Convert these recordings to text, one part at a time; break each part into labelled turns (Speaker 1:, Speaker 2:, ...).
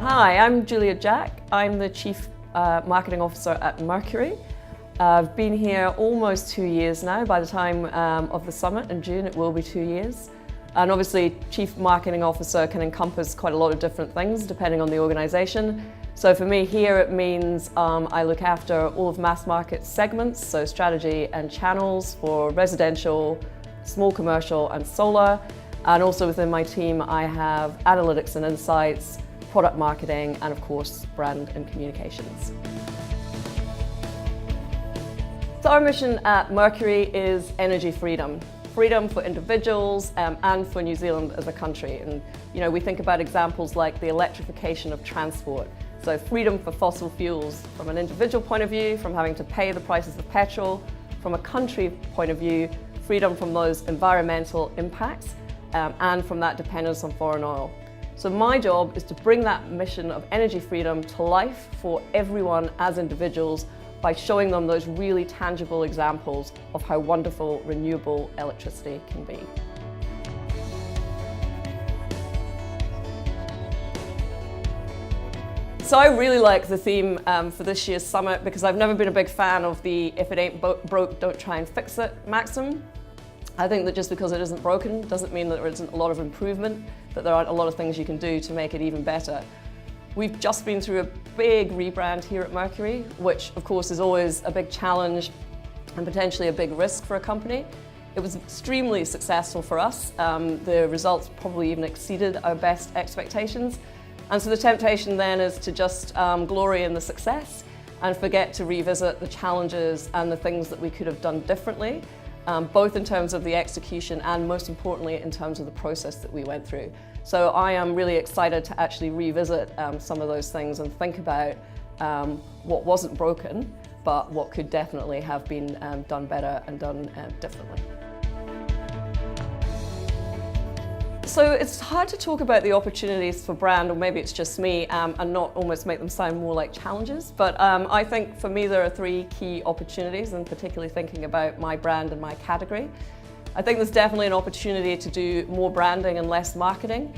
Speaker 1: Hi, I'm Julia Jack. I'm the Chief Marketing Officer at Mercury. I've been here almost 2 years now. By the time of the summit in June, it will be 2 years. And obviously, Chief Marketing Officer can encompass quite a lot of different things depending on the organization. So for me here, it means I look after all of mass market segments, so strategy and channels for residential, small commercial and solar. And also within my team, I have analytics and insights, product marketing, and of course, brand and communications. So our mission at Mercury is energy freedom. Freedom for individuals and for New Zealand as a country. And we think about examples like the electrification of transport. So freedom for fossil fuels from an individual point of view, from having to pay the prices of petrol. From a country point of view, freedom from those environmental impacts and from that dependence on foreign oil. So my job is to bring that mission of energy freedom to life for everyone as individuals by showing them those really tangible examples of how wonderful renewable electricity can be. So I really like the theme for this year's summit because I've never been a big fan of the "if it ain't broke, don't try and fix it" maxim. I think that just because it isn't broken doesn't mean that there isn't a lot of improvement, that there aren't a lot of things you can do to make it even better. We've just been through a big rebrand here at Mercury, which of course is always a big challenge and potentially a big risk for a company. It was extremely successful for us. The results probably even exceeded our best expectations. And so the temptation then is to just glory in the success and forget to revisit the challenges and the things that we could have done differently. Both in terms of the execution and most importantly in terms of the process that we went through. So I am really excited to actually revisit some of those things and think about what wasn't broken, but what could definitely have been done better and done differently. So it's hard to talk about the opportunities for brand, or maybe it's just me, and not almost make them sound more like challenges. But I think for me there are 3 key opportunities, and particularly thinking about my brand and my category. I think there's definitely an opportunity to do more branding and less marketing.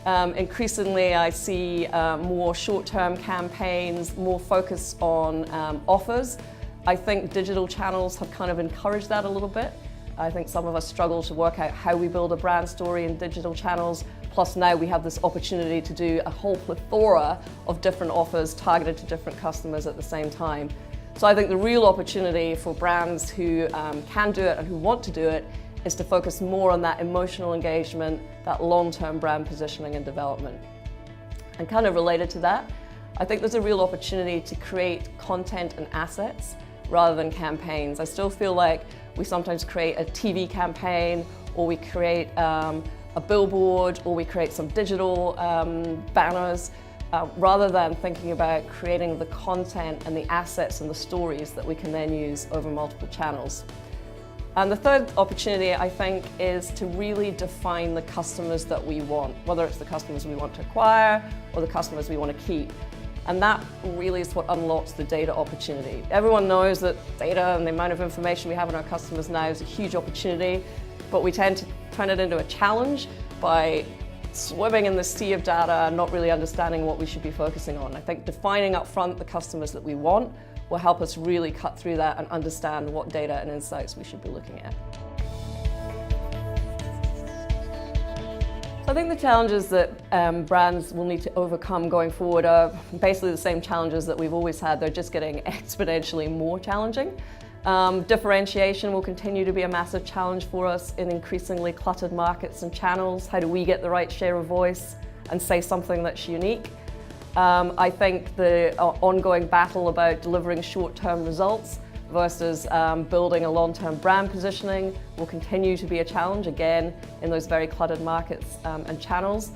Speaker 1: Increasingly I see more short-term campaigns, more focus on offers. I think digital channels have kind of encouraged that a little bit. I think some of us struggle to work out how we build a brand story in digital channels. Plus now we have this opportunity to do a whole plethora of different offers targeted to different customers at the same time. So I think the real opportunity for brands who can do it and who want to do it is to focus more on that emotional engagement, that long-term brand positioning and development. And kind of related to that, I think there's a real opportunity to create content and assets rather than campaigns. I still feel like we sometimes create a TV campaign, or we create a billboard, or we create some digital banners, rather than thinking about creating the content and the assets and the stories that we can then use over multiple channels. And the third opportunity, I think, is to really define the customers that we want, whether it's the customers we want to acquire or the customers we want to keep. And that really is what unlocks the data opportunity. Everyone knows that data and the amount of information we have on our customers now is a huge opportunity, but we tend to turn it into a challenge by swimming in the sea of data and not really understanding what we should be focusing on. I think defining up front the customers that we want will help us really cut through that and understand what data and insights we should be looking at. So I think the challenges that brands will need to overcome going forward are basically the same challenges that we've always had. They're just getting exponentially more challenging. Differentiation will continue to be a massive challenge for us in increasingly cluttered markets and channels. How do we get the right share of voice and say something that's unique? I think the ongoing battle about delivering short-term results versus building a long-term brand positioning will continue to be a challenge, again, in those very cluttered markets and channels.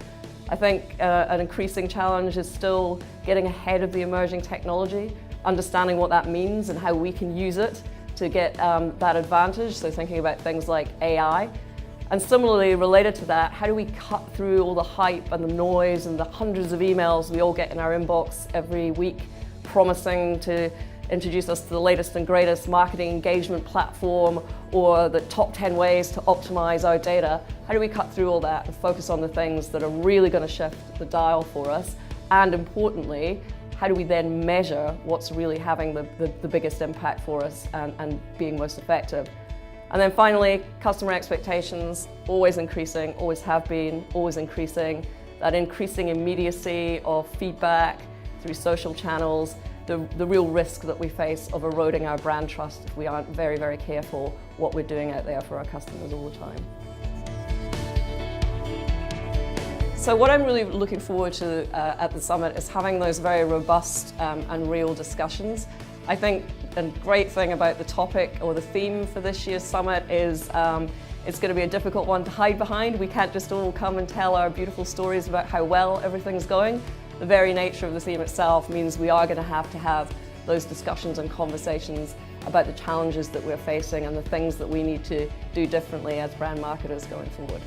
Speaker 1: I think an increasing challenge is still getting ahead of the emerging technology, understanding what that means and how we can use it to get that advantage, so thinking about things like AI. And similarly, related to that, how do we cut through all the hype and the noise and the hundreds of emails we all get in our inbox every week promising to introduce us to the latest and greatest marketing engagement platform or the top 10 ways to optimize our data. How do we cut through all that and focus on the things that are really going to shift the dial for us And importantly, how do we then measure what's really having the biggest impact for us and being most effective? And then finally, customer expectations, always increasing, always have been, always increasing. That increasing immediacy of feedback through social channels, the real risk that we face of eroding our brand trust if we aren't very, very careful what we're doing out there for our customers all the time. So what I'm really looking forward to at the summit is having those very robust and real discussions. I think a great thing about the topic or the theme for this year's summit is it's going to be a difficult one to hide behind. We can't just all come and tell our beautiful stories about how well everything's going. The very nature of the theme itself means we are going to have those discussions and conversations about the challenges that we're facing and the things that we need to do differently as brand marketers going forward.